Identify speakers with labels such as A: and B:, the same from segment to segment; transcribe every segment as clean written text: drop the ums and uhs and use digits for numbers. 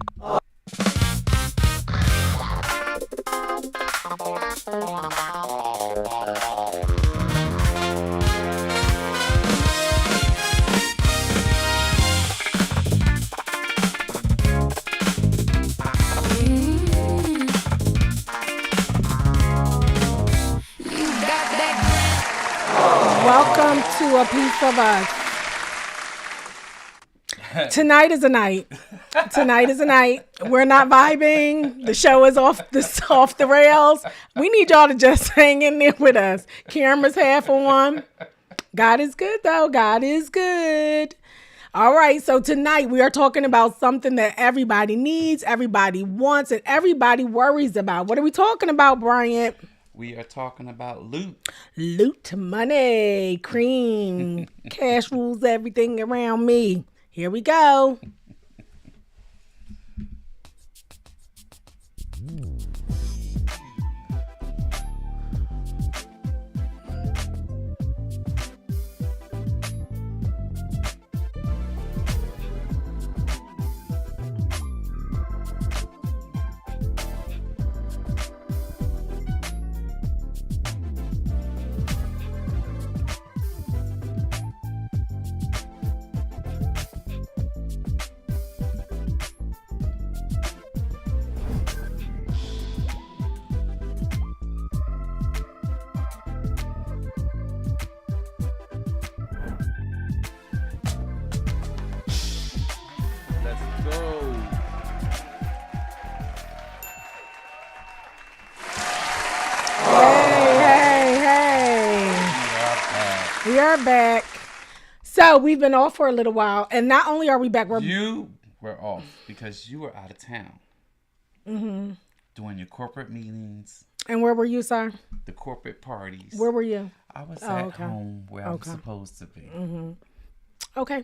A: Welcome to A Piece of Us. Tonight is a night. Tonight is a night. We're not vibing. The show is off the rails. We need y'all to just hang in there with us. Camera's half on. God is good, though. God is good. All right, so tonight we are talking about something that everybody needs, everybody wants, and everybody worries about. What are we talking about, Bryant?
B: We are talking about loot.
A: Loot, money, cream, cash rules everything around me. Here we go. We are back. So we've been off for a little while, and not only are we back,
B: you were off because you were out of town. Mm-hmm. Doing your corporate meetings.
A: And where were you, sir?
B: The corporate parties.
A: Where were you?
B: I was at home where I was supposed to be.
A: Mm-hmm. Okay.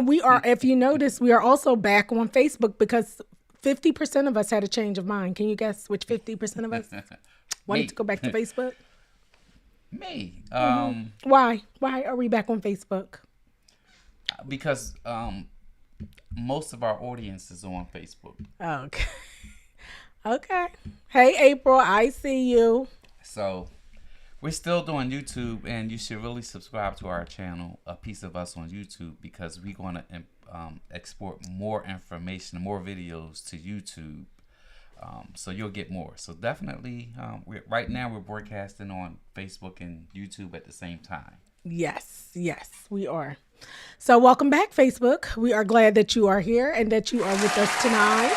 A: We are, if you notice, we are also back on Facebook because 50% of us had a change of mind. Can you guess which 50% of us wanted to go back to Facebook?
B: Me.
A: Why? Why are we back on Facebook?
B: Because most of our audience is on Facebook.
A: Okay. Okay. Hey, April, I see you.
B: So we're still doing YouTube, and you should really subscribe to our channel, A Piece of Us on YouTube, because we're going to export more information, more videos to YouTube. So you'll get more. So definitely, right now we're broadcasting on Facebook and YouTube at the same time. Yes,
A: we are. So welcome back, Facebook. We are glad that you are here and that you are with us tonight.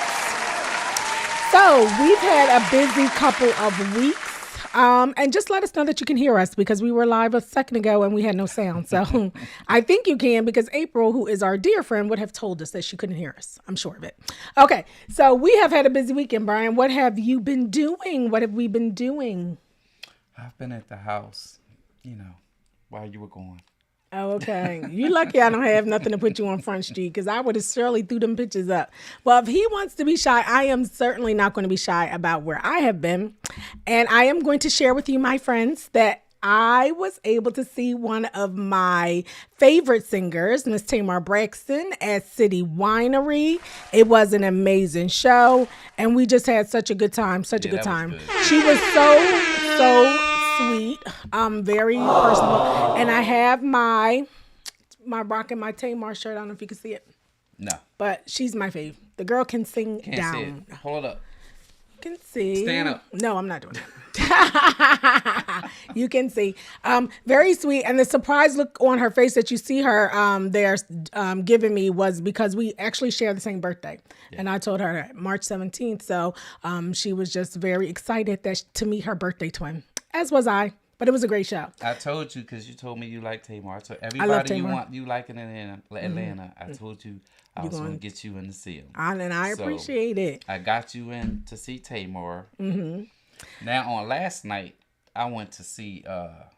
A: So we've had a busy couple of weeks. And just let us know that you can hear us because we were live a second ago and we had no sound. So I think you can because April, who is our dear friend, would have told us that she couldn't hear us. I'm sure of it. Okay. So we have had a busy weekend, Brian. What have you been doing? What have we been doing?
B: I've been at the house, while you were gone.
A: Oh, okay. You lucky I don't have nothing to put you on Front Street because I would have surely threw them pictures up. Well, if he wants to be shy, I am certainly not going to be shy about where I have been. And I am going to share with you, my friends, that I was able to see one of my favorite singers, Miss Tamar Braxton, at City Winery. It was an amazing show, and we just had such a good time, such a good time. She was so sweet, very personal, and I have my rocking my Tamar shirt. I don't know if you can see it.
B: No,
A: but she's my fave. The girl can sing
B: Can't
A: down.
B: See it. Hold up.
A: You can see.
B: Stand up.
A: No, I'm not doing that. You can see. Very sweet, and the surprise look on her face that you see her there giving me was because we actually share the same birthday, and I told her March 17th. So she was just very excited to meet her birthday twin. As was I, but it was a great show.
B: I told you because you told me you like Tamar. So everybody you like in Atlanta. Mm-hmm. I told you I was going to get you in to see him.
A: And I appreciate it.
B: I got you in to see Tamar. Mm-hmm. Now on last night, I went to see Eva.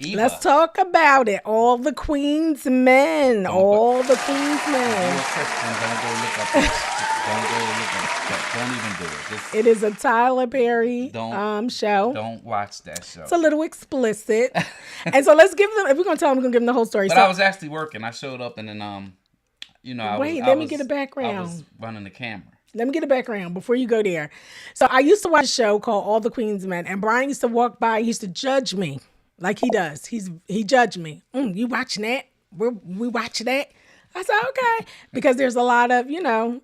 A: Let's talk about it. All the Queen's men. All the Queen's men.
B: You're a Christian, don't go look up Don't go look up that. Don't even do it.
A: It is a Tyler Perry show.
B: Don't watch that show.
A: It's a little explicit. And so let's give them, if we're going to tell them, we're going to give them the whole story.
B: But I was actually working. I showed up and then You know,
A: Wait, let me get a
B: I was
A: background.
B: running the camera.
A: Let me get a background before you go there. So I used to watch a show called All the Queen's Men, and Brian used to walk by. He used to judge me like he does. He judged me. You watching that? We watching that? I said, okay, because there's a lot of,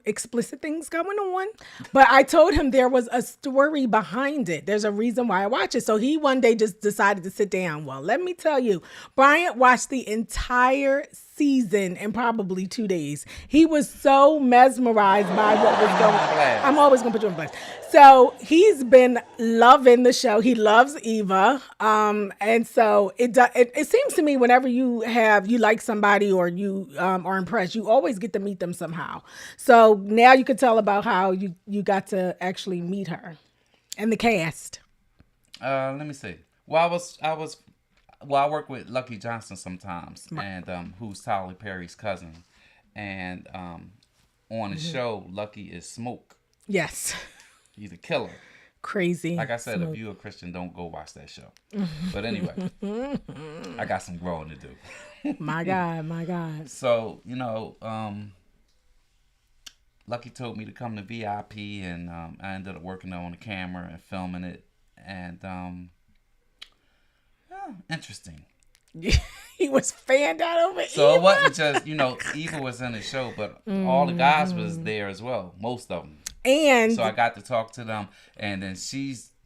A: explicit things going on. But I told him there was a story behind it. There's a reason why I watch it. So he one day just decided to sit down. Well, let me tell you, Bryant watched the entire season in probably 2 days. He was so mesmerized by what was going on. I'm always going to put you on blast. So he's been loving the show. He loves Eva. And so it seems to me whenever you like somebody or you are impressed, you always get to meet them somehow. So now you can tell about how you got to actually meet her and the cast.
B: Let me see. Well, I work with Lucky Johnson sometimes, and who's Tyler Perry's cousin, and on the show, Lucky is Smoke.
A: Yes.
B: He's a killer.
A: Crazy.
B: Like I said,
A: Smoke.
B: if you're a Christian, don't go watch that show. But anyway, I got some growing to do.
A: My God.
B: So, Lucky told me to come to VIP, and I ended up working on the camera and filming it. And, interesting.
A: He was fanned out over
B: So
A: Eva.
B: it wasn't just, Eva was in the show, but all the guys was there as well. Most of them.
A: And
B: So I got to talk to them, and then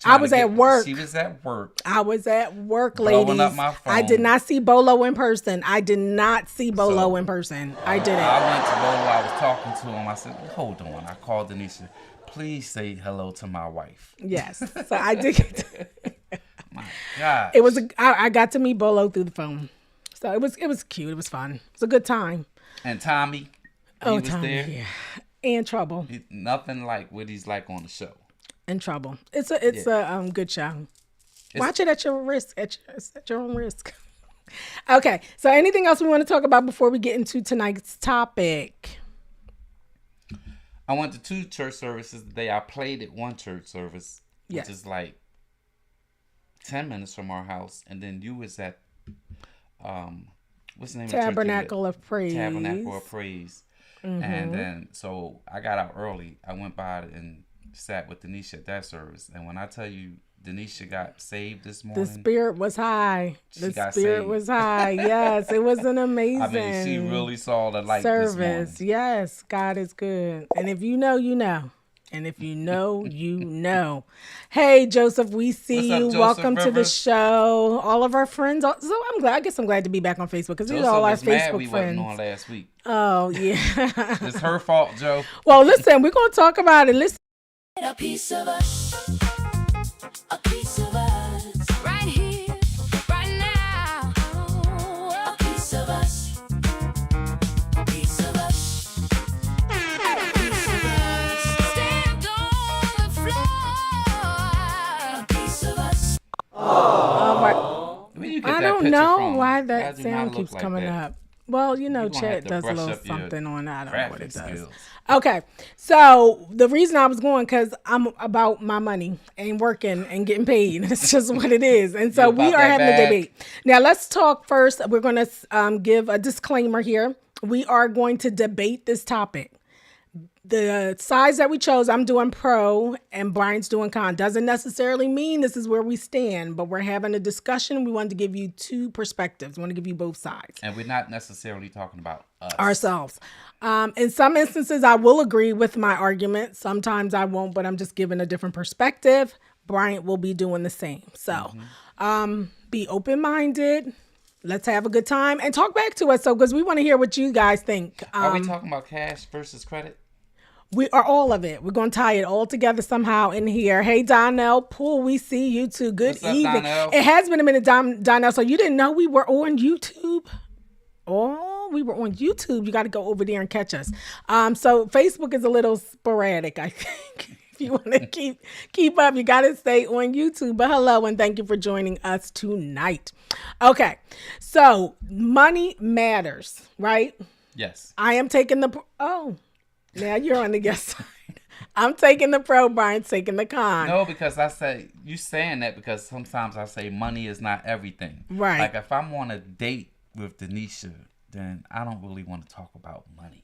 A: I was at work.
B: She was at work.
A: I was at work,
B: Blowing
A: ladies.
B: up my phone.
A: I did not see Bolo in person. I did not see Bolo in person. I didn't.
B: I went to Bolo. I was talking to him. I said, hold on. I called Denisha. Please say hello to my wife.
A: Yes. So I did.
B: My God.
A: It was. I got to meet Bolo through the phone. So it was cute. It was fun. It was a good time.
B: And Tommy, he was
A: Tommy,
B: there.
A: yeah. And Trouble.
B: Nothing like what he's like on the show.
A: And Trouble. It's a good show. Watch it at your risk. At your own risk. Okay. So anything else we want to talk about before we get into tonight's topic?
B: I went to 2 church services today. I played at one church service, which
A: Yes.
B: is like 10 minutes from our house, and then you was at what's the name
A: Tabernacle
B: of
A: of Praise.
B: Tabernacle of Praise. And then so I got out early. I went by and sat with Denisha at that service, and when I tell you Denisha got saved this morning,
A: The spirit was high. The
B: got
A: spirit
B: saved.
A: was high. Yes, it was an amazing
B: I mean, she really saw the light this morning.
A: service. Yes, God is good. And if you know, you know. And if you know, you know. Hey, Joseph, we see
B: What's up,
A: you.
B: Joseph
A: Welcome to the
B: Rivers?
A: show. All of our friends. So I guess I'm glad to be back on Facebook because these are all our
B: Joseph was mad
A: Facebook
B: we
A: friends.
B: wasn't on last week.
A: Oh, yeah.
B: It's her fault, Joe.
A: Well, listen, we're going to talk about it. Listen.
C: A piece of us, a piece of us, right here, right now. A piece of us, a piece of us, a piece of us. Stamped on the floor, a piece of us.
A: All right.
B: Where you get
A: I
B: that
A: don't
B: picture
A: know
B: from?
A: why
B: Why
A: that
B: does it not
A: sound
B: look
A: keeps
B: like
A: coming
B: that?
A: up. Well,
B: You're gonna
A: Chet
B: have to
A: does a
B: brush
A: little
B: up your
A: something on. I don't know what it
B: graphic
A: does.
B: skills.
A: Okay, so the reason I was going because I'm about my money and working and getting paid. It's just what it is. And so
B: You
A: we
B: about
A: are
B: that
A: having a
B: bag?
A: debate. Now let's talk first. We're going to give a disclaimer here. We are going to debate this topic. The sides that we chose, I'm doing pro and Brian's doing con. Doesn't necessarily mean this is where we stand, but we're having a discussion. We wanted to give you 2 perspectives. We want to give you both sides.
B: And we're not necessarily talking about us.
A: Ourselves. In some instances, I will agree with my argument. Sometimes I won't, but I'm just giving a different perspective. Bryant will be doing the same. So be open-minded. Let's have a good time and talk back to us. So, because we want to hear what you guys think.
B: Are we talking about cash versus credit?
A: We are all of it. We're going to tie it all together somehow in here. Hey, Donnell Poole, we see you too. Good
B: What's up,
A: evening.
B: Donnell?
A: It has been a minute, Donnell. So you didn't know we were on YouTube? Oh, we were on YouTube. You got to go over there and catch us. So Facebook is a little sporadic, I think. If you want to keep up, you got to stay on YouTube. But hello, and thank you for joining us tonight. Okay, so money matters, right?
B: Yes.
A: I am taking now you're on the yes side. I'm taking the pro, Brian's taking the con.
B: No, because I say, you saying that because sometimes I say money is not everything.
A: Right.
B: Like if I'm on a date with Denisha, then I don't really want to talk about money.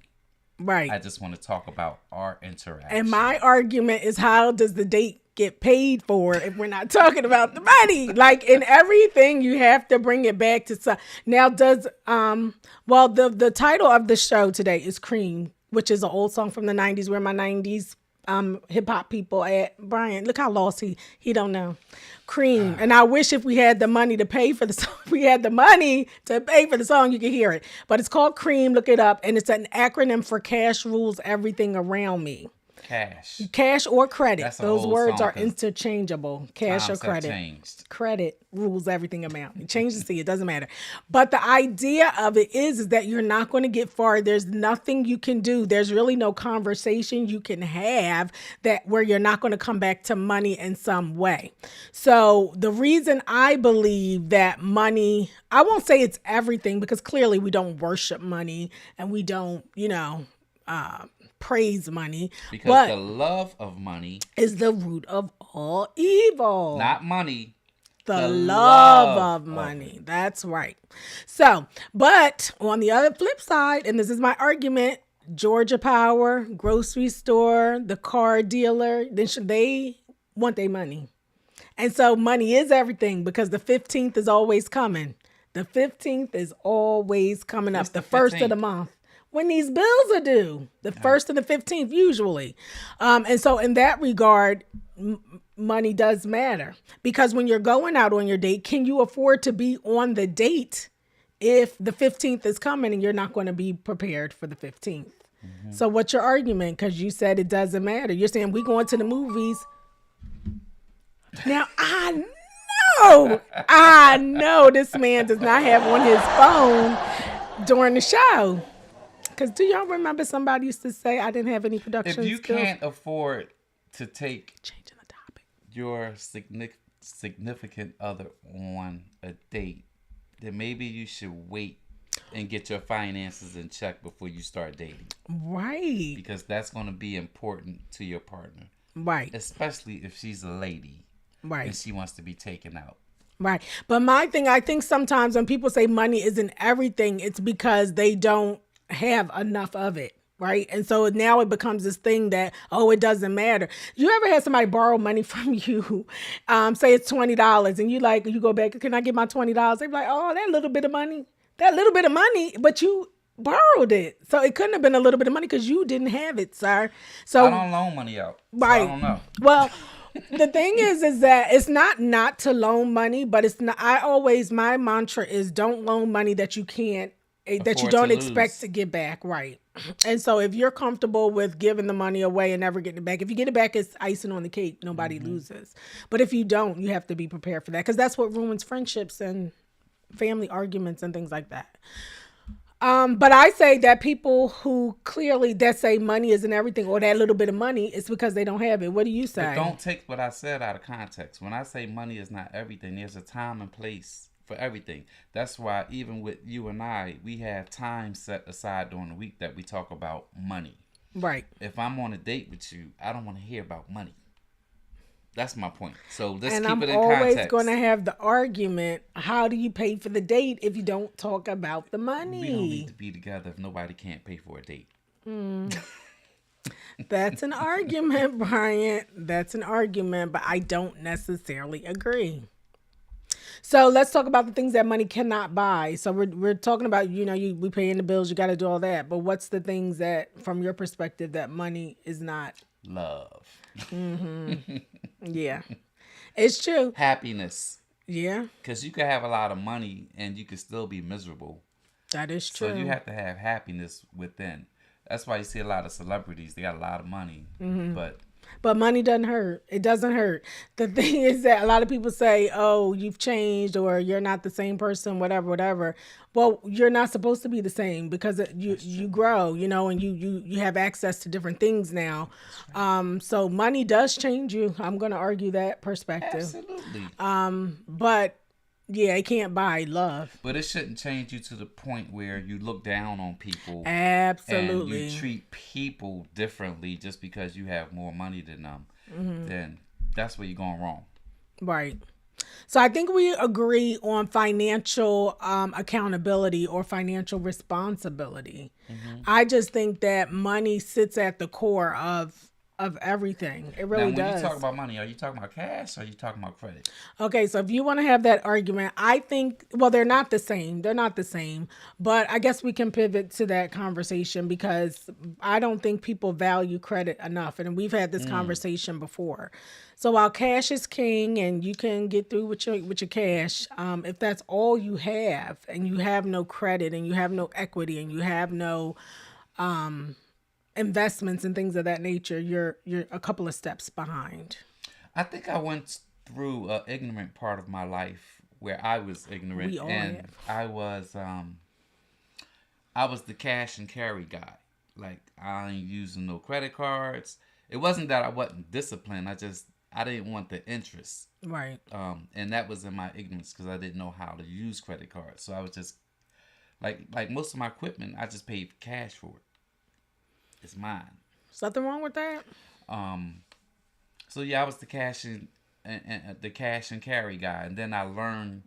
A: Right.
B: I just want to talk about our interaction.
A: And my argument is, how does the date get paid for if we're not talking about the money? Like, in everything, you have to bring it back to some. Now, does well, the title of the show today is "C.R.E.A.M," which is an old song from the '90s. Where my '90s hip hop people at. Brian, look how lost he don't know. C.R.E.A.M. And I wish if we had the money to pay for the song, we had the money to pay for the song, you could hear it. But it's called C.R.E.A.M. Look it up, and it's an acronym for Cash Rules Everything Around Me. Cash or credit.
B: That's
A: those words are interchangeable. Cash or credit.
B: Changed.
A: Credit rules everything around. You change the C, it doesn't matter. But the idea of it is that you're not going to get far. There's nothing you can do. There's really no conversation you can have that where you're not going to come back to money in some way. So the reason I believe that money, I won't say it's everything, because clearly we don't worship money and we don't, praise money,
B: because
A: but
B: the love of money
A: is the root of all evil.
B: Not money.
A: The love of money. That's right. So, but on the other flip side, and this is my argument, Georgia Power, grocery store, the car dealer, they want their money. And so money is everything, because the 15th is always coming. The 15th is always coming up. The first of the month. When these bills are due, the 1st and the 15th usually. And so in that regard, money does matter, because when you're going out on your date, can you afford to be on the date if the 15th is coming and you're not going to be prepared for the 15th? Mm-hmm. So what's your argument? Because you said it doesn't matter. You're saying we going to the movies. Now, I know this man does not have on his phone during the show. Because do y'all remember somebody used to say, I didn't have any production
B: If you
A: skills?
B: can't afford to take
A: Changing the topic.
B: your significant other on a date, then maybe you should wait and get your finances in check before you start dating.
A: Right.
B: Because that's going to be important to your partner.
A: Right.
B: Especially if she's a lady.
A: Right.
B: And she wants to be taken out.
A: Right. But my thing, I think sometimes when people say money isn't everything, it's because they don't have enough of it, right? And so now it becomes this thing that, it doesn't matter. You ever had somebody borrow money from you, say it's $20, and you go back, can I get my $20? They be like, that little bit of money, but you borrowed it. So it couldn't have been a little bit of money because you didn't have it, sir. So
B: I don't loan money out.
A: Right.
B: So I don't know.
A: Well, the thing is that it's not to loan money, but it's not, my mantra is don't loan money that you can't, that you don't expect to get back, right? And so if you're comfortable with giving the money away and never getting it back, if you get it back, it's icing on the cake. Nobody loses. But if you don't, you have to be prepared for that, because that's what ruins friendships and family arguments and things like that. But I say that people who clearly that say money isn't everything, or that little bit of money, it's because they don't have it. What do you say?
B: But don't take what I said out of context. When I say money is not everything, there's a time and place for everything. That's why even with you and I, we have time set aside during the week that we talk about money.
A: Right.
B: If I'm on a date with you, I don't want to hear about money. That's my point. So let's
A: keep
B: it in context.
A: And I'm always going to have the argument, how do you pay for the date if you don't talk about the money?
B: We don't need to be together if nobody can't pay for a date.
A: That's an argument, Brian. That's an argument, but I don't necessarily agree. So let's talk about the things that money cannot buy. So we're talking about, we paying the bills, you got to do all that. But what's the things that, from your perspective, that money is not?
B: Love.
A: Mm-hmm. Yeah, it's true.
B: Happiness.
A: Yeah.
B: Because you can have a lot of money and you can still be miserable.
A: That is true.
B: So you have to have happiness within. That's why you see a lot of celebrities. They got a lot of money,
A: But money doesn't hurt. It doesn't hurt. The thing is that a lot of people say, you've changed, or you're not the same person, whatever. Well, you're not supposed to be the same, because you grow, and you have access to different things now. So money does change you. I'm going to argue that perspective.
B: Absolutely.
A: But yeah, it can't buy love.
B: But it shouldn't change you to the point where you look down on people.
A: Absolutely.
B: And you treat people differently just because you have more money than them. Then that's where you're going wrong.
A: Right. So I think we agree on financial accountability or financial responsibility. I just think that money sits at the core of everything. It
B: Now,
A: really
B: when you
A: does.
B: talk about money, are you talking about cash or are you talking about credit?
A: Okay, so if you want to have that argument, I think, well, they're not the same. They're not the same. But I guess we can pivot to that conversation because I don't think people value credit enough. And we've had this conversation before. So while cash is king and you can get through with your cash, if that's all you have and you have no credit and you have no equity and you have no investments and things of that nature, you're a couple of steps behind.
B: I think I went through an ignorant part of my life where I was ignorant,
A: We all
B: and
A: have.
B: I was the cash and carry guy. Like, I ain't using no credit cards. It wasn't that I wasn't disciplined. I didn't want the interest.
A: Right.
B: And that was in my ignorance because I didn't know how to use credit cards. So I was just like most of my equipment, I just paid cash for it. It's mine.
A: Is nothing wrong with that?
B: So yeah, I was the cash and carry guy, and then I learned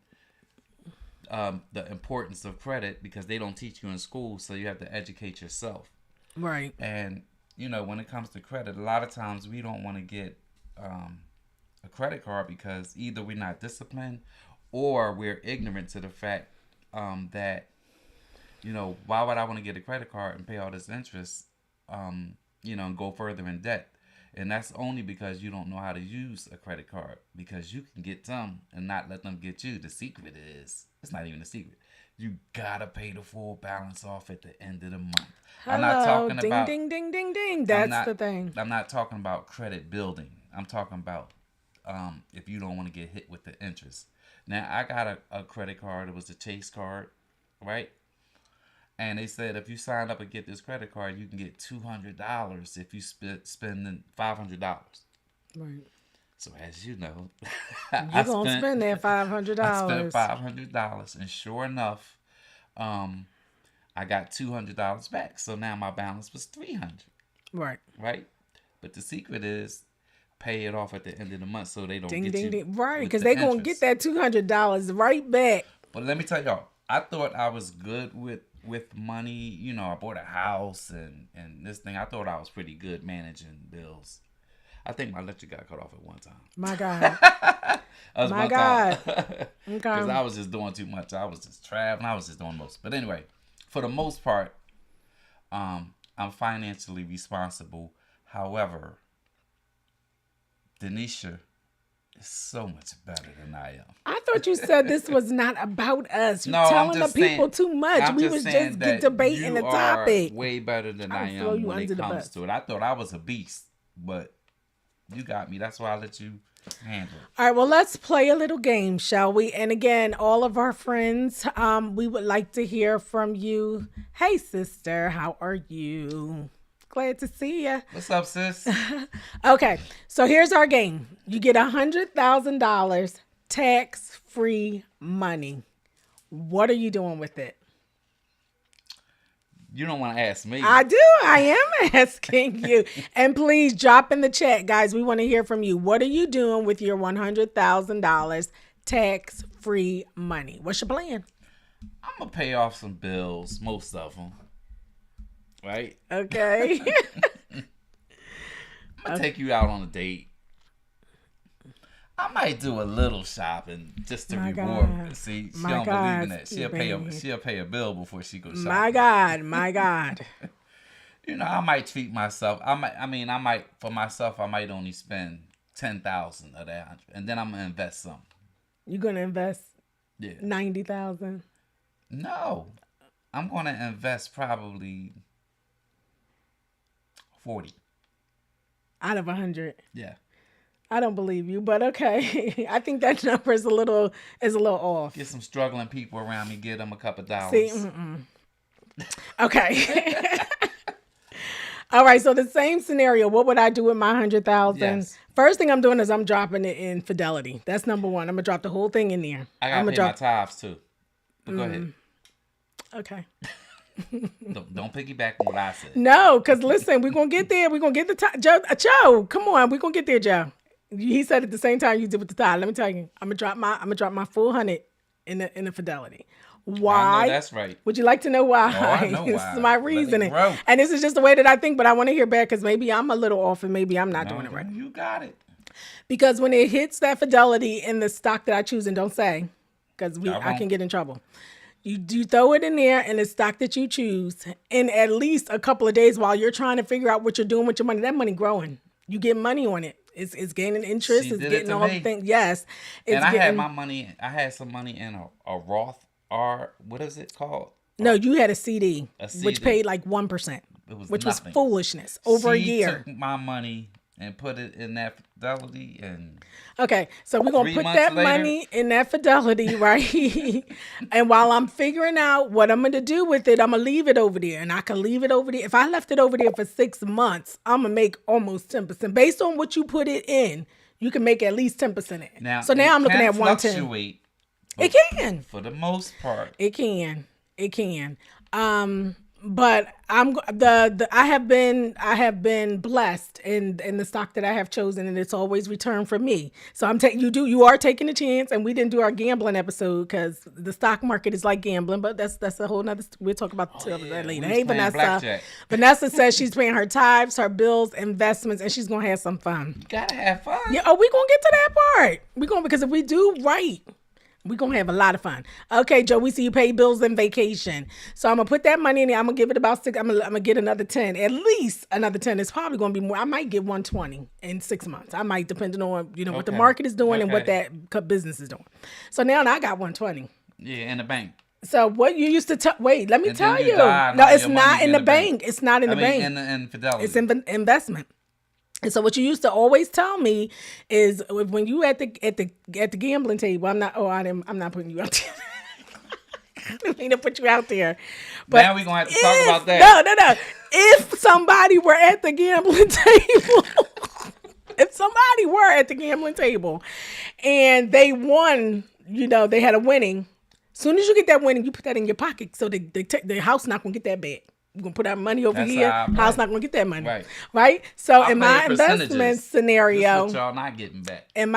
B: the importance of credit because they don't teach you in school, so you have to educate yourself.
A: Right.
B: And when it comes to credit, a lot of times we don't want to get a credit card because either we're not disciplined or we're ignorant to the fact that why would I want to get a credit card and pay all this interest, and go further in debt. And that's only because you don't know how to use a credit card, because you can get them and not let them get you. The secret is, it's not even a secret, you gotta pay the full balance off at the end of the month. I'm not talking
A: ding,
B: about
A: ding, ding, ding, ding. That's
B: not-
A: the thing.
B: I'm not talking about credit building. I'm talking about if you don't want to get hit with the interest. Now, I got a credit card. It was a Chase card, right? And they said if you sign up and get this credit card, you can get $200 if you spend $500.
A: Right.
B: So as you know,
A: You're going to spend that $500.
B: I spent $500, and sure enough, I got $200 back. So now my balance was $300.
A: Right.
B: Right? But the secret is pay it off at the end of the month so they don't
A: Ding,
B: get
A: ding,
B: you.
A: ding. Right.
B: with
A: Because
B: the
A: they're going to
B: interest.
A: get that $200 right back.
B: But let me tell y'all, I thought I was good with money. I bought a house and this thing. I thought I was pretty good managing bills. I think my electric got cut off at one time.
A: My God. My God. Okay.
B: Because I was just doing too much. I was just traveling. I was just doing most. But anyway, for the most part, I'm financially responsible. However, Denisha is so much better than I am.
A: I thought you said this was not about us. You're
B: No, I'm
A: telling the
B: just
A: people
B: saying-
A: too much.
B: I'm
A: We was
B: saying
A: just
B: that
A: debating the
B: you
A: topic.
B: are way better than
A: I'll
B: I
A: throw
B: am
A: you
B: when
A: under
B: it
A: the
B: comes
A: bus.
B: to it. I thought I was a beast, but you got me. That's why I let you handle it.
A: All right, well, let's play a little game, shall we? And again, all of our friends, we would like to hear from you. Hey, sister, how are you? Glad to see you.
B: What's up, sis?
A: Okay, so here's our game. You get $100,000 tax-free money. What are you doing with it?
B: You don't want to ask me.
A: I do. I am asking you. And please drop in the chat, guys. We want to hear from you. What are you doing with your $100,000 tax-free money? What's your plan?
B: I'm going to pay off some bills, most of them. Right?
A: Okay.
B: I'm going to take you out on a date. I might do a little shopping just to
A: My
B: reward
A: God.
B: her. See, she
A: My
B: don't
A: God,
B: believe in that. She'll pay a bill before she goes shopping.
A: My God. My God.
B: I might treat myself. I might for myself. I might only spend 10,000 of that, and then I'm gonna invest some.
A: You're going to invest
B: Yeah.
A: 90,000.
B: No, I'm gonna invest probably 40.
A: Out of 100.
B: Yeah.
A: I don't believe you, but okay. I think that number is a little off.
B: Get some struggling people around me. Give them a couple dollars.
A: See, okay. All right. So the same scenario. What would I do with my 100,000?
B: Yes.
A: First thing I'm doing is I'm dropping it in Fidelity. That's number one. I'm gonna drop the whole thing in there.
B: I
A: I'm
B: gotta
A: gonna
B: pay my tithes too. But go ahead.
A: Okay.
B: Don't piggyback on what I said.
A: No, because listen, we're gonna get there. We're gonna get the time. Joe, come on. We're gonna get there, Joe. He said at the same time you did with the tithe. Let me tell you, I'm gonna drop my full 100 in the fidelity.
B: I know
A: Why?
B: that's right.
A: Would you like to know why?
B: Oh, I know
A: This
B: why.
A: is my
B: Let it
A: reasoning,
B: grow.
A: and this is just the way that I think. But I want to hear back because maybe I'm a little off, and maybe I'm not
B: No,
A: doing it right.
B: you got it.
A: Because when it hits that fidelity in the stock that I choose, and don't say, because I
B: won't.
A: can get in trouble. You throw it in there in the stock that you choose, in at least a couple of days while you're trying to figure out what you're doing with your money. That money growing. You get money on it. It's gaining interest.
B: She
A: It's
B: did it
A: getting
B: to
A: all
B: me.
A: the things. Yes, it's
B: And I
A: getting.
B: had my money. I had some money in a Roth R. What is it called?
A: No, you had a CD, which
B: CD.
A: paid like 1%,
B: It was
A: which
B: nothing.
A: was foolishness over a
B: She
A: year.
B: took my money and put it in that fidelity, and
A: Okay, so we're gonna
B: 3
A: put
B: months
A: that
B: later-
A: money in that fidelity, right? And while I'm figuring out what I'm gonna do with it, I'm gonna leave it over there, and I can leave it over there. If I left it over there for 6 months, I'm gonna make almost 10% based on what you put it in. You can make at least 10% in.
B: now
A: So now
B: it
A: I'm looking
B: can
A: at 110.
B: fluctuate,
A: It can.
B: for the most part.
A: It can. It can. But I have been blessed in the stock that I have chosen, and it's always returned for me. So you are taking a chance, and we didn't do our gambling episode because the stock market is like gambling, but that's a whole nother. We'll talk about that later.
B: we
A: Hey,
B: was playing
A: Vanessa.
B: blackjack.
A: Vanessa says she's paying her tithes, her bills, investments, and she's gonna have some fun.
B: You gotta have fun.
A: Yeah. Oh, we gonna get to that part. Because if we do right, we're going to have a lot of fun. Okay, Joe, we see you pay bills and vacation. So I'm going to put that money in there. I'm going to give it about 6. I'm going to get another 10. At least another 10. It's probably going to be more. I might get 120 in 6 months. I might, depending on, what the
B: Okay.
A: market is doing and what
B: Okay.
A: that business is doing. So now I got 120.
B: Yeah, in the bank.
A: So what you used to wait, let me
B: And then
A: tell
B: you
A: you.
B: die and
A: No,
B: all
A: it's
B: your
A: not
B: money
A: in the bank. It's not in the bank.
B: in fidelity.
A: It's investment. And so what you used to always tell me is when you at the gambling table, I'm not putting you out there. I didn't mean to put you out there. But
B: Now we're gonna have to talk about that.
A: No. If somebody were at the gambling table, and they won, they had a winning. Soon as you get that winning, you put that in your pocket, so the house not gonna get that bad. You're gonna put our money over
B: That's
A: here.
B: how I play.
A: House not gonna get that money,
B: Right.
A: So
B: I
A: in
B: play
A: my
B: in
A: investment
B: percentages.
A: scenario,
B: This is what y'all not getting back.
A: that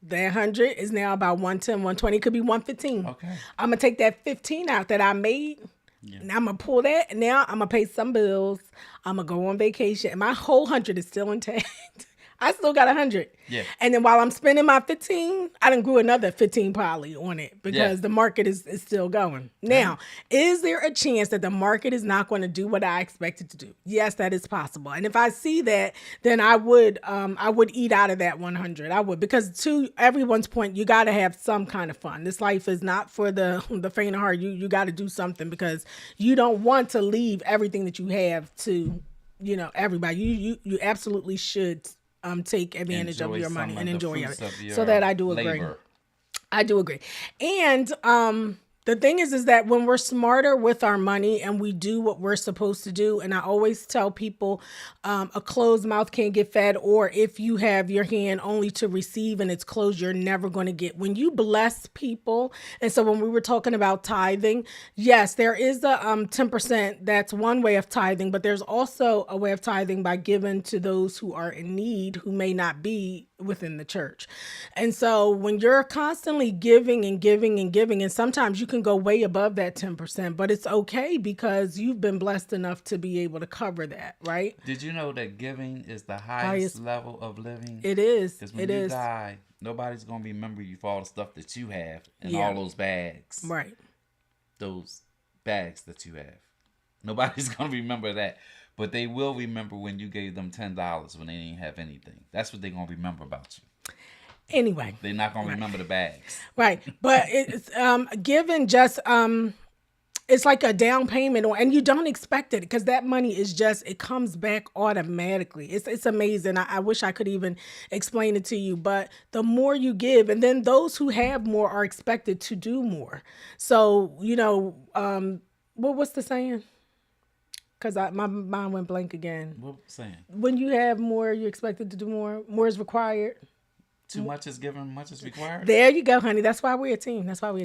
A: 100 is now about 110, 120, could be 115.
B: Okay.
A: I'm gonna take that 15 out that I made. And I'm gonna pull that, and now I'm gonna pay some bills. I'm gonna go on vacation, and my whole 100 is still intact. I still got 100.
B: Yeah.
A: And then while I'm spending my 15, I done grew another 15 probably on it because the market is still going. Now, is there a chance that the market is not going to do what I expect it to do? Yes, that is possible. And if I see that, then I would eat out of that 100. I would, because to everyone's point, you got to have some kind of fun. This life is not for the faint of heart. You got to do something because you don't want to leave everything that you have to, everybody. You absolutely should take advantage of your money and enjoy it. So that I do agree.
B: Labor.
A: I do agree. And the thing is that when we're smarter with our money and we do what we're supposed to do, and I always tell people a closed mouth can't get fed, or if you have your hand only to receive and it's closed, you're never going to get. When you bless people, and so when we were talking about tithing, yes, there is a 10%. That's one way of tithing, but there's also a way of tithing by giving to those who are in need, who may not be within the church. And so when you're constantly giving and giving and giving, and sometimes you can go way above that 10%, but it's okay because you've been blessed enough to be able to cover that, right?
B: Did you know that giving is the highest level of living?
A: It is.
B: Because when you die, nobody's going to remember you for all the stuff that you have in all those bags.
A: Right.
B: Those bags that you have. Nobody's going to remember that. But they will remember when you gave them $10 when they didn't have anything. That's what they're going to remember about you.
A: Anyway.
B: They're not going to remember the bags.
A: Right. But it's given just it's like a down payment, and you don't expect it because that money is just, it comes back automatically. It's amazing. I wish I could even explain it to you, but the more you give, and then those who have more are expected to do more. So, what's the saying? Because my mind went blank again.
B: What saying?
A: When you have more, you're expected to do more. More is required.
B: Too much is given, much is required.
A: There you go, honey. That's why we're a team. So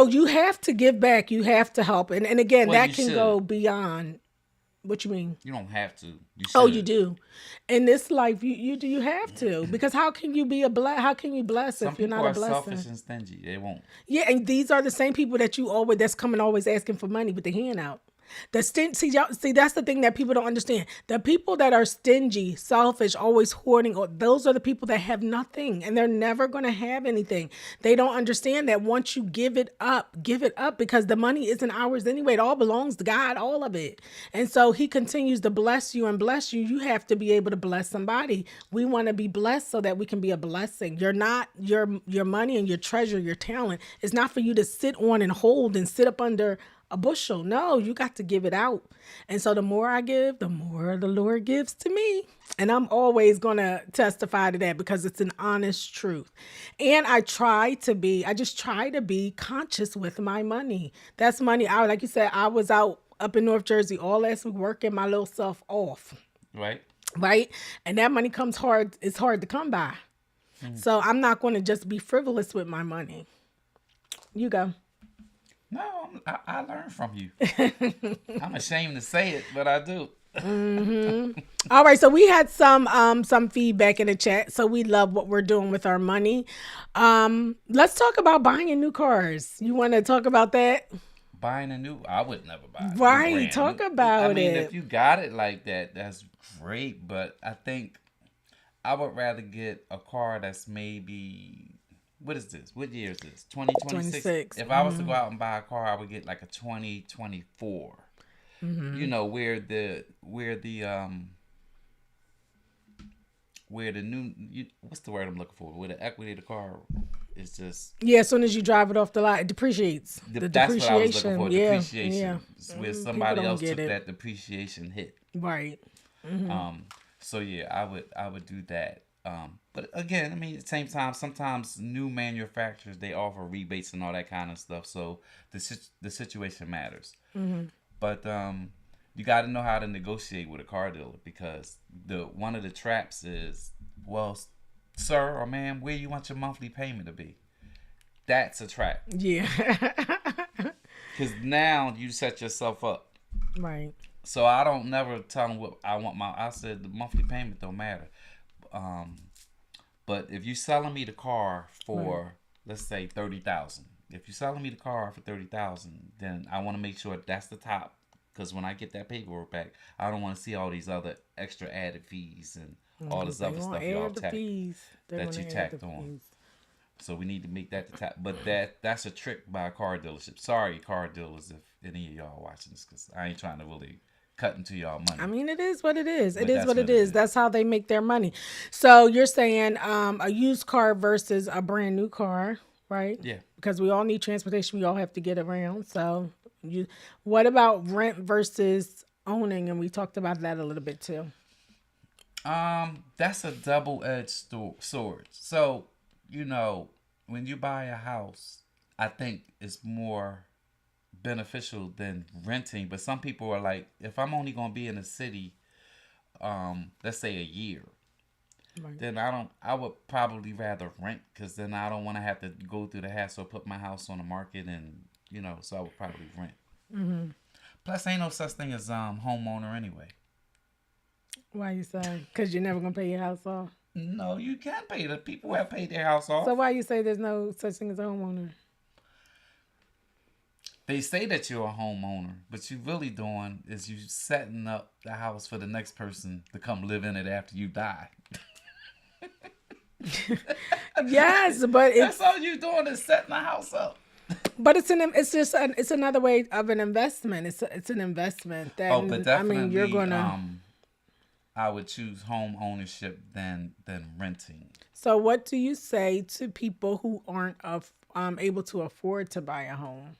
A: you have to give back. You have to help. And again,
B: Well,
A: that
B: you
A: can
B: should.
A: go beyond What you mean?
B: You don't have to. You should.
A: Oh, you do. In this life, you have to, because how can you be how can you bless
B: Some
A: if you're
B: people
A: not a
B: are selfish
A: blessing?
B: and stingy. They won't.
A: Yeah, and these are the same people that you always that's coming always asking for money with the hand out. The see, y'all, see, that's the thing that people don't understand. The people that are stingy, selfish, always hoarding, those are the people that have nothing, and they're never going to have anything. They don't understand that once you give it up, because the money isn't ours anyway. It all belongs to God, all of it. And so He continues to bless you and bless you. You have to be able to bless somebody. We want to be blessed so that we can be a blessing. You're not your money and your treasure, your talent is not for you to sit on and hold and sit up under a bushel. No, you got to give it out. And so the more I give, the more the Lord gives to me. And I'm always going to testify to that because it's an honest truth. And I just try to be conscious with my money. That's money out. Like you said, I was out up in North Jersey all last week working my little self off.
B: Right.
A: Right. And that money comes hard. It's hard to come by. So I'm not going to just be frivolous with my money. You go.
B: No, I learned from you. I'm ashamed to say it, but I do.
A: All right, so we had some feedback in the chat. So we love what we're doing with our money. Let's talk about buying new cars. You want to talk about that?
B: Buying a new, I would never buy.
A: Right, talk about
B: I mean,
A: it.
B: if you got it like that, that's great. But I think I would rather get a car that's maybe. What is this? What year is this? 2026.
A: 26.
B: If I was to go out and buy a car, I would get like a 2024. You know, where the new what's the word I'm looking for? Where the equity of the car is just
A: Yeah, as soon as you drive it off the lot, it depreciates. The
B: that's what I was looking for.
A: Yeah,
B: Depreciation.
A: yeah.
B: It's where
A: People
B: somebody
A: don't
B: else
A: get
B: took
A: it.
B: that depreciation hit.
A: Right.
B: So yeah, I would do that. But again, I mean, at the same time, sometimes new manufacturers they offer rebates and all that kind of stuff. So the situation matters. But you got to know how to negotiate with a car dealer, because one of the traps is, well, sir or ma'am, where you want your monthly payment to be? That's a trap,
A: Yeah.
B: because now you set yourself up.
A: Right.
B: So I don't never tell them what I want. I said the monthly payment don't matter. But if you selling me the car for, let's say, 30,000, if you're selling me the car for 30,000, then I want to make sure that's the top. Because when I get that paperwork back, I don't want to see all these other extra added fees and all this other stuff y'all tacked that you tacked on. So we need to make that the top. But that's a trick by a car dealership. Sorry, car dealers, if any of y'all watching this, because I ain't trying to really cut into y'all money.
A: I mean, it is what it is.
B: But
A: It is
B: that's
A: what
B: what
A: it
B: it
A: is.
B: is.
A: That's how they make their money. So you're saying a used car versus a brand new car, right?
B: Yeah.
A: Because we all need transportation. We all have to get around. So what about rent versus owning? And we talked about that a little bit too.
B: That's a double-edged sword. So, you know, when you buy a house, I think it's more beneficial than renting. But some people are like, if I'm only going to be in a city, let's say a year,
A: Right.
B: then I would probably rather rent, because then I don't want to have to go through the hassle of put my house on the market, and, you know, so I would probably rent. Plus, ain't no such thing as homeowner anyway.
A: Why you say? Because you're never gonna pay your house off.
B: No, you can pay. The people have paid their house off.
A: So why you say there's no such thing as a homeowner?
B: They say that you're a homeowner, but you really doing is you setting up the house for the next person to come live in it after you die.
A: Yes, but
B: That's all you doing is setting the house up.
A: it's another way of an investment. It's an investment that
B: But definitely,
A: I mean you're gonna.
B: I would choose home ownership than renting.
A: So what do you say to people who aren't able to afford to buy a home?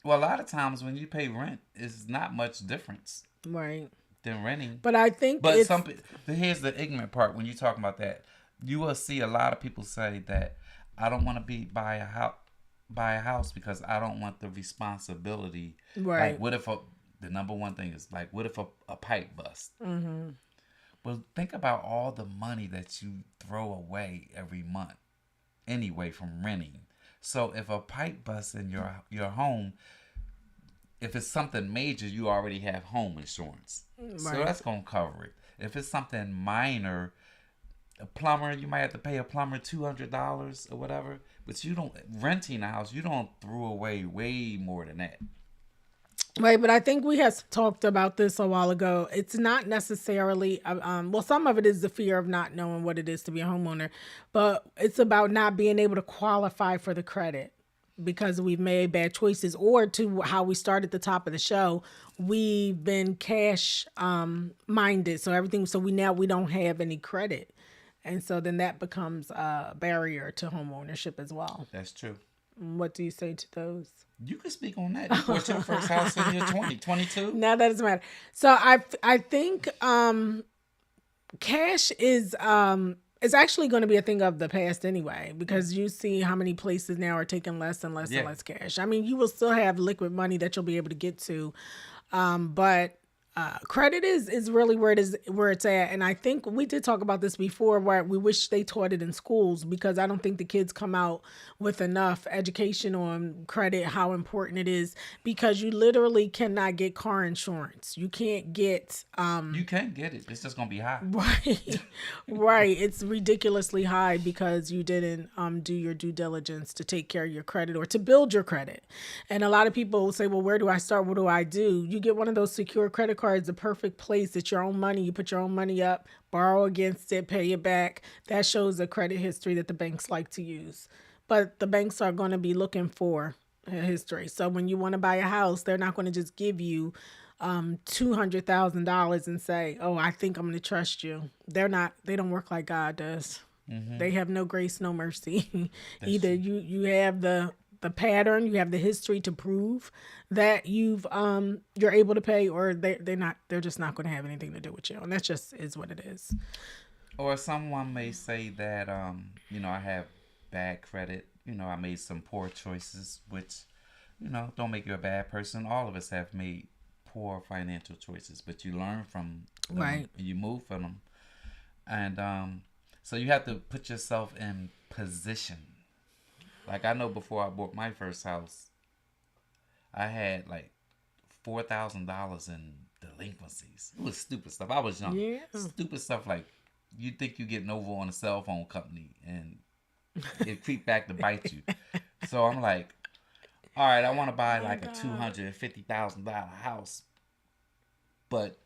B: Well, a lot of times when you pay rent, it's not much difference
A: Right.
B: than renting.
A: But I think
B: But
A: it's
B: here's the ignorant part when you're talking about that. You will see a lot of people say that I don't want to buy a house because I don't want the responsibility.
A: Right.
B: Like, what if the number one thing is like, what if a pipe busts? Mm-hmm. Well, think about all the money that you throw away every month anyway from renting. So if a pipe busts in your home, if it's something major, you already have home insurance, so
A: Right.
B: that's gonna cover it. If it's something minor, a plumber, you might have to pay a plumber $200 or whatever. But you don't renting a house, you don't throw away way more than that.
A: Right, but I think we had talked about this a while ago. It's not necessarily, well, some of it is the fear of not knowing what it is to be a homeowner, but it's about not being able to qualify for the credit because we've made bad choices, or to how we started at the top of the show, we've been cash minded. So everything, so we don't have any credit. And so then that becomes a barrier to home ownership as well.
B: That's true.
A: What do you say to those?
B: You can speak on that. You bought your first house in your 22.
A: No, that doesn't matter. So I think cash is actually going to be a thing of the past anyway, because you see how many places now are taking less and less
B: Yeah.
A: and less cash. I mean, you will still have liquid money that you'll be able to get to, but credit is really where it's at. And I think we did talk about this before, where we wish they taught it in schools, because I don't think the kids come out with enough education on credit, how important it is, because you literally cannot get car insurance. You can't get
B: You can get it. It's just gonna be high.
A: right. Right. It's ridiculously high because you didn't do your due diligence to take care of your credit or to build your credit. And a lot of people will say, well, where do I start? What do I do? You get one of those secure credit cards, the perfect place. It's your own money. You put your own money up, borrow against it, pay it back. That shows the credit history that the banks like to use. But the banks are going to be looking for a history. So when you want to buy a house, they're not going to just give you $200,000 and say, oh, I think I'm going to trust you. They don't work like God does. They have no grace, no mercy. Either you have the pattern, you have the history to prove that you're able to pay, or they're just not going to have anything to do with you. And that just is what it is.
B: Or someone may say that I have bad credit. I made some poor choices, which don't make you a bad person. All of us have made poor financial choices, but you learn from them,
A: Right.
B: and you move from them. And so you have to put yourself in position. Like, I know before I bought my first house, I had like $4,000 in delinquencies. It was stupid stuff. I was young.
A: Yeah.
B: Stupid stuff like you think you getting over on a cell phone company, and it creep back to bite you. So I'm like, all right, I want to buy like a $250,000 house, but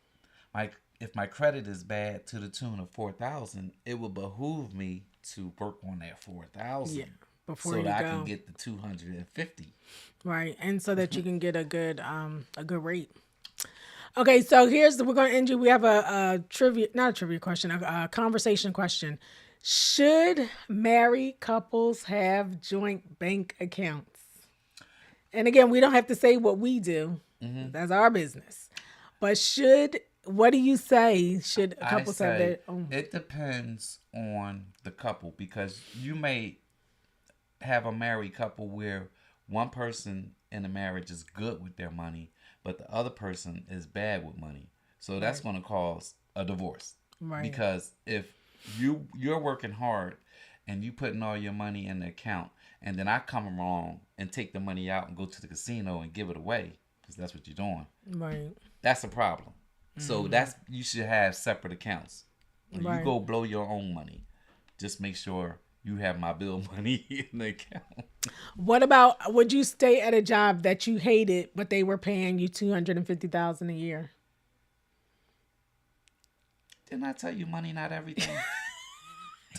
B: if my credit is bad to the tune of $4,000, it will behoove me to work on that $4,000.
A: Yeah. Before
B: So
A: you
B: that
A: go.
B: I can get the 250.
A: Right. And so that you can get a good rate. Okay, so we're going to end you. We have a trivia, not a trivia question, a conversation question. Should married couples have joint bank accounts? And again, we don't have to say what we do. That's our business. But what do you say? Should couples have their own?
B: It depends on the couple, because you may have a married couple where one person in the marriage is good with their money, but the other person is bad with money. So that's going to cause a divorce.
A: Right.
B: Because if you're working hard and you putting all your money in the account, and then I come along and take the money out and go to the casino and give it away, because that's what you're doing.
A: Right.
B: That's a problem. So you should have separate accounts. When
A: Right.
B: you go blow your own money, just make sure you have my bill money in the account.
A: What about, would you stay at a job that you hated, but they were paying you $250,000 a year?
B: Didn't I tell you money not everything?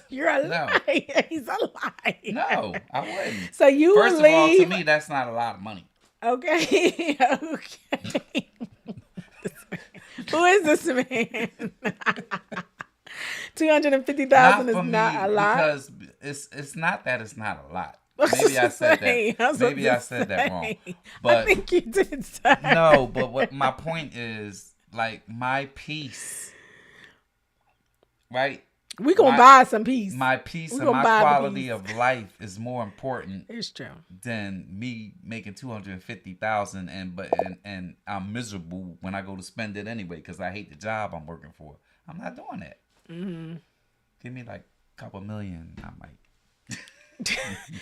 A: You're a
B: No.
A: liar. He's a liar.
B: No, I wouldn't.
A: So you
B: First
A: will
B: of all, to
A: leave.
B: me, that's not a lot of money.
A: Okay. Okay. Who is this man? 250,000 is
B: for
A: not
B: me,
A: a lot.
B: because it's not that it's not a lot. Maybe I said that. Maybe I said that wrong.
A: I
B: But
A: think you did say.
B: no, but what my point is, like, my peace, right?
A: We gonna buy some peace.
B: My peace
A: We
B: and
A: gonna
B: my
A: buy the
B: quality
A: peace.
B: of life is more important
A: It's true.
B: than me making 250,000 and I'm miserable when I go to spend it anyway because I hate the job I'm working for. I'm not doing that. Give me like a couple million, I might.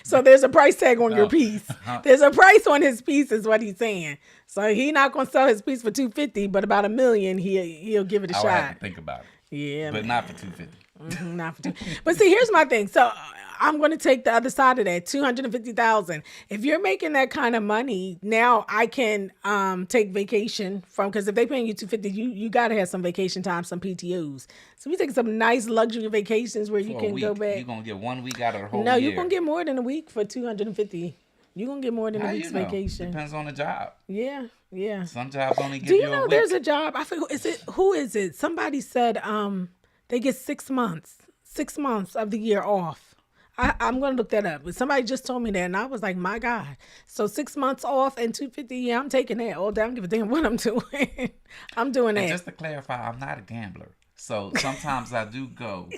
A: So there's a price tag on your
B: Oh.
A: piece. There's a price on his piece, is what he's saying. So he not gonna sell his piece for $250, but about $1 million, he'll give it a
B: I would have
A: shot.
B: to think about it.
A: Yeah,
B: But
A: man.
B: not for 250.
A: Not for two. But see, here's my thing. So I'm going to take the other side of that, 250,000. If you're making that kind of money, now I can take vacation from, because if they paying you 250, you got to have some vacation time, some PTOs. So we take some nice luxury vacations where you
B: For a
A: can
B: week,
A: go back.
B: you're going to get 1 week out of the whole
A: No,
B: year.
A: you're going to get more than a week for 250. You're going to get more than
B: How
A: a
B: you
A: week's
B: know?
A: vacation.
B: Depends on the job.
A: Yeah, yeah.
B: Some jobs only give
A: Do
B: you
A: you
B: a
A: know
B: week.
A: there's a job? I forget. Who is it? Somebody said they get 6 months. 6 months of the year off. I'm gonna look that up. But somebody just told me that, and I was like, my God. So 6 months off and 250. Yeah, I'm taking that all day. I don't give a damn what I'm doing. I'm doing
B: And
A: that.
B: just to clarify, I'm not a gambler. So sometimes I do go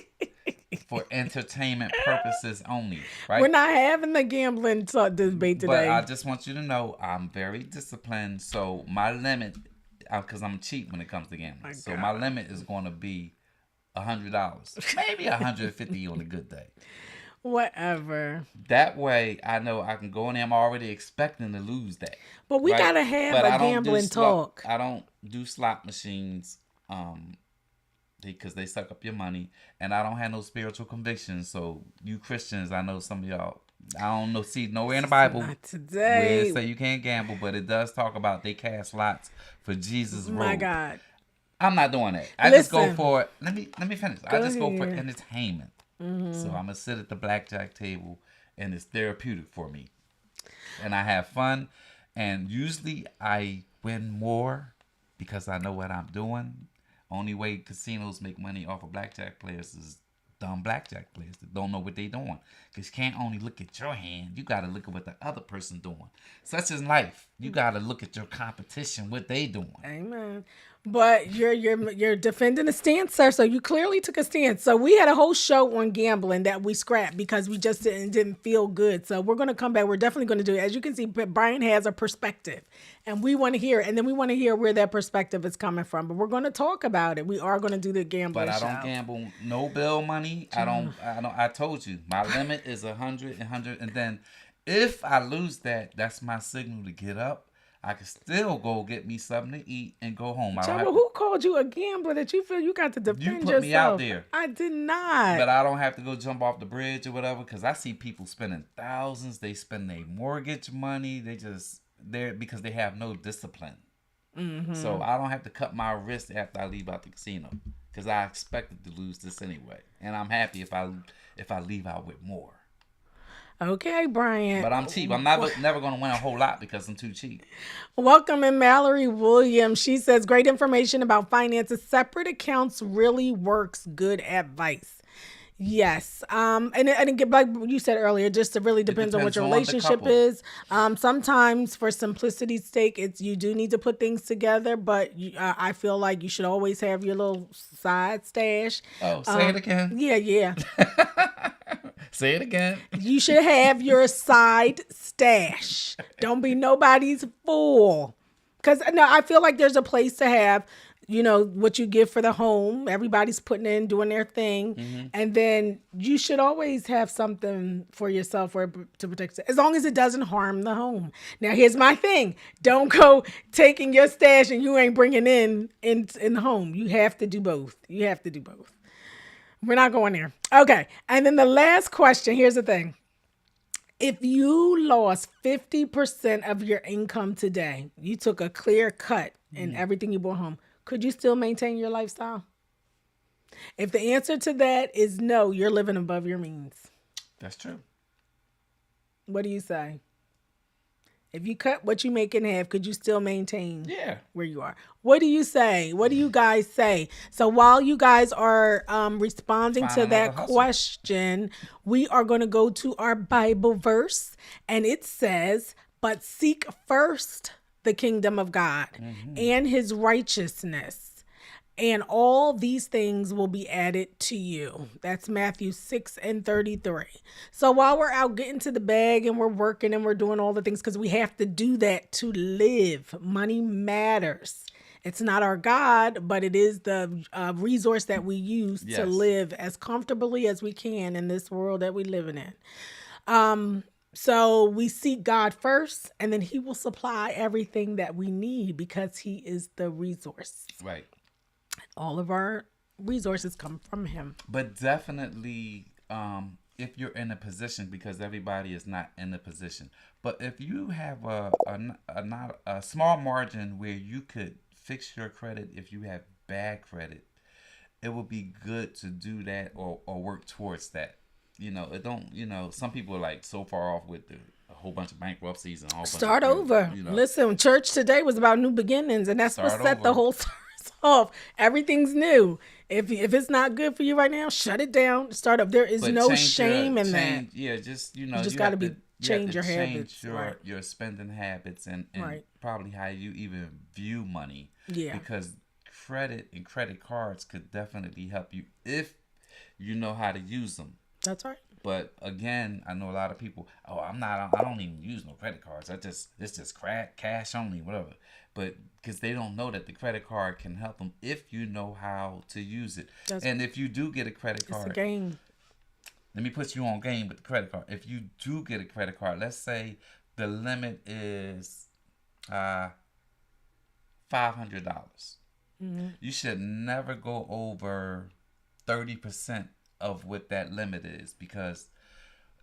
B: for entertainment purposes only, right?
A: We're not having the gambling debate today.
B: But I just want you to know I'm very disciplined. So my limit, because I'm cheap when it comes to gambling. So my limit is going to be $100, maybe $150 on a good day.
A: Whatever.
B: That way, I know I can go in there. I'm already expecting to lose that.
A: But we
B: right?
A: gotta have
B: But
A: a
B: I don't do
A: gambling talk.
B: I don't do slot machines, because they suck up your money, and I don't have no spiritual convictions. So you Christians, I know some of y'all. I don't know. See nowhere in the Bible
A: Not
B: where
A: today.
B: it say you can't gamble, but it does talk about they cast lots for Jesus' robe.
A: My God.
B: I'm not doing that. I just go
A: Listen.
B: for let me finish. I just go for
A: ahead.
B: entertainment. So I'm gonna sit at the blackjack table, and it's therapeutic for me, and I have fun. And usually I win more because I know what I'm doing. Only way casinos make money off of blackjack players is dumb blackjack players that don't know what they doing. Because you can't only look at your hand, you got to look at what the other person doing. Such as life. You got to look at your competition, what they doing.
A: Amen. But you're defending a stance, sir. So you clearly took a stance. So we had a whole show on gambling that we scrapped because we just didn't feel good. So we're gonna come back. We're definitely gonna do it. As you can see, Brian has a perspective, and we want to hear it. And then we want to hear where that perspective is coming from. But we're gonna talk about it. We are gonna do the gambling.
B: But I
A: show.
B: don't gamble no bill money. I told you my limit is 100 and then if I lose that, that's my signal to get up. I can still go get me something to eat and go home. I don't have
A: Chama, who called you a gambler that you feel you got to defend
B: put
A: yourself?
B: me out there.
A: I did not.
B: But I don't have to go jump off the bridge or whatever, because I see people spending thousands. They spend their mortgage money. They're because they have no discipline.
A: Mm-hmm.
B: So I don't have to cut my wrist after I leave out the casino, because I expected to lose this anyway, and I'm happy if I leave out with more.
A: Okay, Brian.
B: But I'm cheap. I'm never going to win a whole lot because I'm too cheap.
A: Welcome in Mallory Williams. She says, great information about finances. Separate accounts really works. Good advice. Yes. And like you said earlier, just it really depends on what your
B: depends on the
A: relationship
B: couple.
A: is. Sometimes for simplicity's sake, you do need to put things together, but I feel like you should always have your little side stash.
B: Oh, say it again.
A: Yeah.
B: Say it again.
A: You should have your side stash. Don't be nobody's fool. Because no, I feel like there's a place to have, what you give for the home. Everybody's putting in, doing their thing. Mm-hmm. And then you should always have something for yourself to protect it, as long as it doesn't harm the home. Now, here's my thing. Don't go taking your stash and you ain't bringing in the home. You have to do both. We're not going there. Okay. And then the last question, here's the thing. If you lost 50% of your income today, you took a clear cut in everything you brought home, could you still maintain your lifestyle? If the answer to that is no, you're living above your means.
B: That's true.
A: What do you say? If you cut what you make in half, could you still maintain where you are? What do you say? What do you guys say? So while you guys are responding to that question, we are going to go to our Bible verse. And it says, but seek first the kingdom of God and his righteousness, and all these things will be added to you. That's Matthew 6:33. So while we're out getting to the bag and we're working and we're doing all the things, because we have to do that to live. Money matters. It's not our God, but it is the resource that we use to live as comfortably as we can in this world that we're living in. So we seek God first, and then He will supply everything that we need because He is the resource.
B: Right.
A: All of our resources come from Him.
B: But definitely, if you're in a position, because everybody is not in a position, but if you have not a small margin where you could fix your credit if you have bad credit, it would be good to do that or work towards that. It don't. Some people are like so far off with a whole bunch of bankruptcies and a whole bunch
A: Start
B: of,
A: over. Listen, church today was about new beginnings, and that's what
B: Start
A: set the
B: over.
A: whole service off. Everything's new. If it's not good for you right now, shut it down. Start up. There is
B: But
A: no
B: change
A: shame in that.
B: Yeah, just
A: You just got to change your habits.
B: Change
A: Right.
B: your spending habits and
A: Right.
B: probably how you even view money.
A: Yeah.
B: Because credit and credit cards could definitely help you if you know how to use them.
A: That's right.
B: But again, I know a lot of people. Oh, I don't even use no credit cards. It's just cash only, whatever. But because they don't know that the credit card can help them if you know how to use it. And if you do get a credit card,
A: It's a game.
B: let me put you on game with the credit card. If you do get a credit card, let's say the limit is $500. You should never go over 30% of what that limit is, because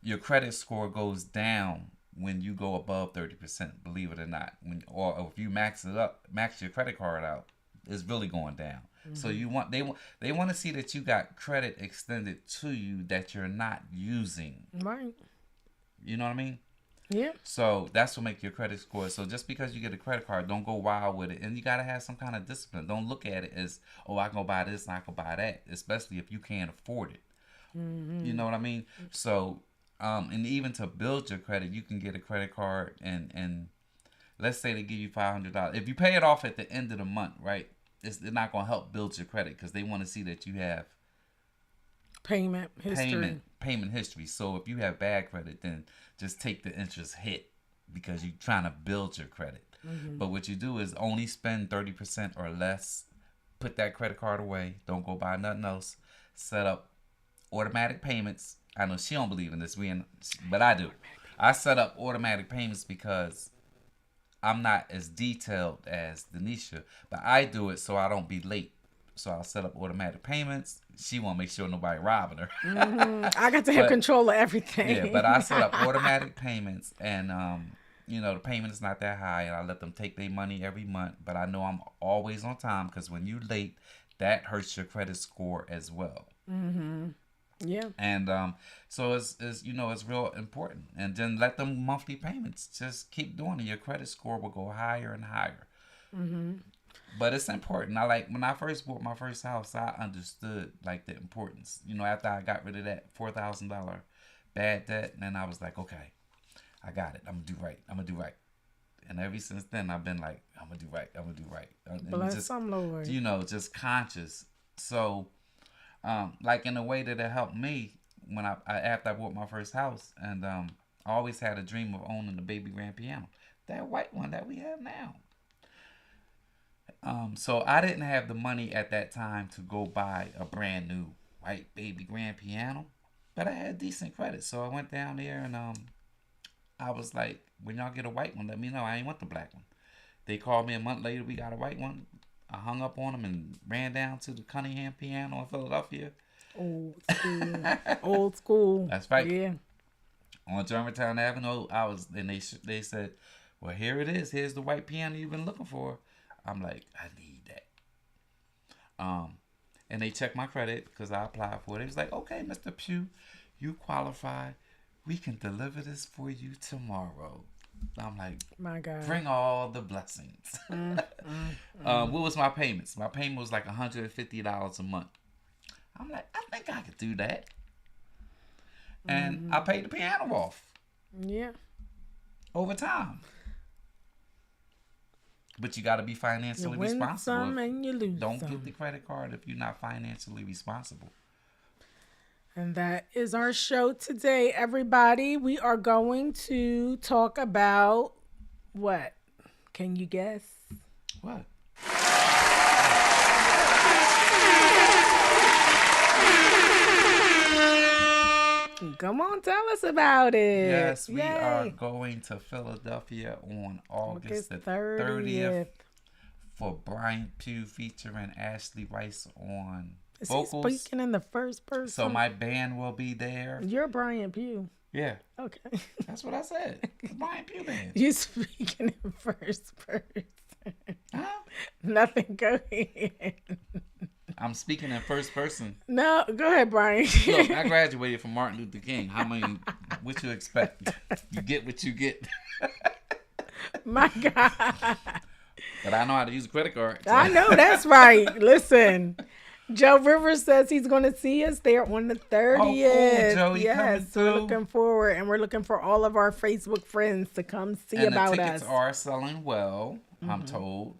B: your credit score goes down when you go above 30%, believe it or not. Or if you max your credit card out, it's really going down. So they want to see that you got credit extended to you that you're not using.
A: Right.
B: You know what I mean?
A: Yeah.
B: So that's what makes your credit score. So just because you get a credit card, don't go wild with it. And you got to have some kind of discipline. Don't look at it as, oh, I can go buy this and I can buy that, especially if you can't afford it. You know what I mean? So, and even to build your credit, you can get a credit card and let's say they give you $500. If you pay it off at the end of the month, right, it's not going to help build your credit because they want to see that you have
A: Payment history.
B: So if you have bad credit, then just take the interest hit because you're trying to build your credit. But what you do is only spend 30% or less. Put that credit card away. Don't go buy nothing else. Set up automatic payments. I know she don't believe in this, but I do. I set up automatic payments because I'm not as detailed as Denisha, but I do it so I don't be late. So I'll set up automatic payments. She won't make sure nobody robbing her.
A: I got to have control of everything.
B: Yeah, but I set up automatic payments, and the payment is not that high, and I let them take their money every month. But I know I'm always on time because when you're late, that hurts your credit score as well.
A: Yeah.
B: And so it's real important. And then let them monthly payments just keep doing it. Your credit score will go higher and higher. But it's important. When I first bought my first house, I understood like the importance. After I got rid of that $4,000 bad debt, and then I was like, okay, I got it. I'm gonna do right. And ever since then, I've been like, I'm gonna do right. And
A: Bless some Lord.
B: Just conscious. So, like in a way that it helped me when after I bought my first house, and I always had a dream of owning a baby grand piano, that white one that we have now. So I didn't have the money at that time to go buy a brand new white baby grand piano, but I had decent credit. So I went down there and I was like, when y'all get a white one, let me know. I ain't want the black one. They called me a month later. We got a white one. I hung up on them and ran down to the Cunningham Piano in Philadelphia.
A: Old school. Old school.
B: That's right.
A: Yeah.
B: On Germantown Avenue, they said, well, here it is. Here's the white piano you've been looking for. I'm like, I need that. And they checked my credit because I applied for it. It was like, okay, Mr. Pugh, you qualify. We can deliver this for you tomorrow. I'm like,
A: my God,
B: bring all the blessings. What was my payments? My payment was like $150 a month. I'm like, I think I could do that. And I paid the piano off.
A: Yeah.
B: Over time. But you got to be financially
A: you win
B: responsible.
A: Some and you lose
B: Don't
A: some.
B: get the credit card if you're not financially responsible.
A: And that is our show today, everybody. We are going to talk about what? Can you guess?
B: What?
A: Come on. on, tell us about it.
B: Yes, we are
A: Yay.
B: going to Philadelphia on August the
A: 30th.
B: 30th for Brian Pugh featuring Ashley Rice on
A: Is he
B: vocals.
A: speaking in the first person?
B: So my band will be there.
A: You're Brian Pugh.
B: Yeah,
A: Okay.
B: that's what I said. It's Brian Pugh band.
A: You speaking in first person.
B: Huh?
A: Nothing, go ahead.
B: I'm speaking in first person.
A: No, go ahead, Brian.
B: Look, I graduated from Martin Luther King. How many? What you expect? You get what you get.
A: My God.
B: But I know how to use a credit card. so-
A: I know that's right. Listen, Joe Rivers says he's going to see us there on the 30th.
B: Joe, you coming
A: Yes, we're
B: through?
A: looking forward, and we're looking for all of our Facebook friends to come see
B: And
A: about
B: the tickets
A: us.
B: are selling well, I'm told.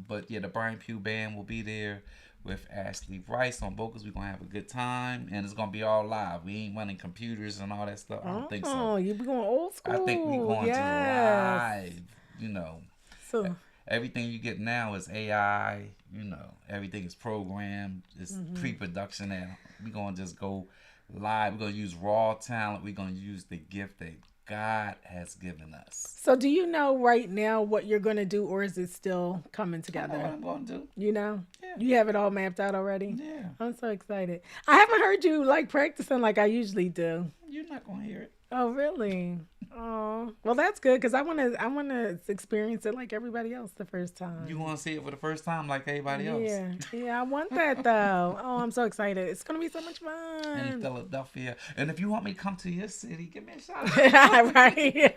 B: But yeah, the Brian Pugh band will be there with Ashley Rice on vocals. We're gonna have a good time, and it's gonna be all live. We ain't running computers and all that stuff. I don't think
A: Oh,
B: so.
A: you be going old school.
B: I think we're going
A: yes.
B: to live. You know,
A: So,
B: everything you get now is AI. You know, everything is programmed. It's pre-production, and we're gonna just go live. We're gonna use raw talent. We're gonna use the gift that God has given us.
A: so do you know right now what you're going to do, or is it still coming
B: I know what
A: together?
B: I'm gonna do.
A: You know?
B: Yeah.
A: You have it all mapped out already?
B: Yeah,
A: I'm so excited. I haven't heard you like practicing like I usually do.
B: you're not gonna hear it.
A: Oh, really? Oh, well, that's good because I want to experience it like everybody else the first time.
B: You want to see it for the first time, like everybody else.
A: Yeah, I want that though. Oh, I'm so excited. It's gonna be so much
B: In
A: fun.
B: Philadelphia, and if you want me to come to your city, give me a shout.
A: Right.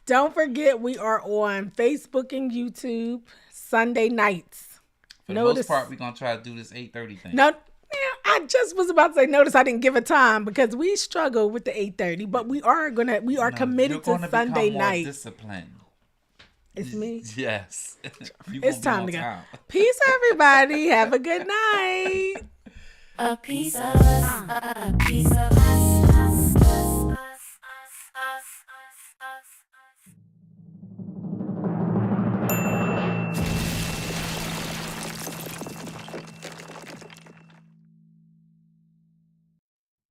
A: Don't forget, we are on Facebook and YouTube Sunday nights.
B: For the most part, we're gonna try to do this 8:30 thing.
A: No, yeah, I just was about to say. Notice I didn't give a time because we struggle with the 8:30, but we are
B: No,
A: committed
B: you're
A: to
B: gonna
A: Sunday
B: become more
A: night.
B: Disciplined.
A: It's me.
B: Yes. You
A: It's
B: gonna be
A: time to
B: on
A: go. Peace, everybody. Have a good night.
C: A piece of us, a piece of us.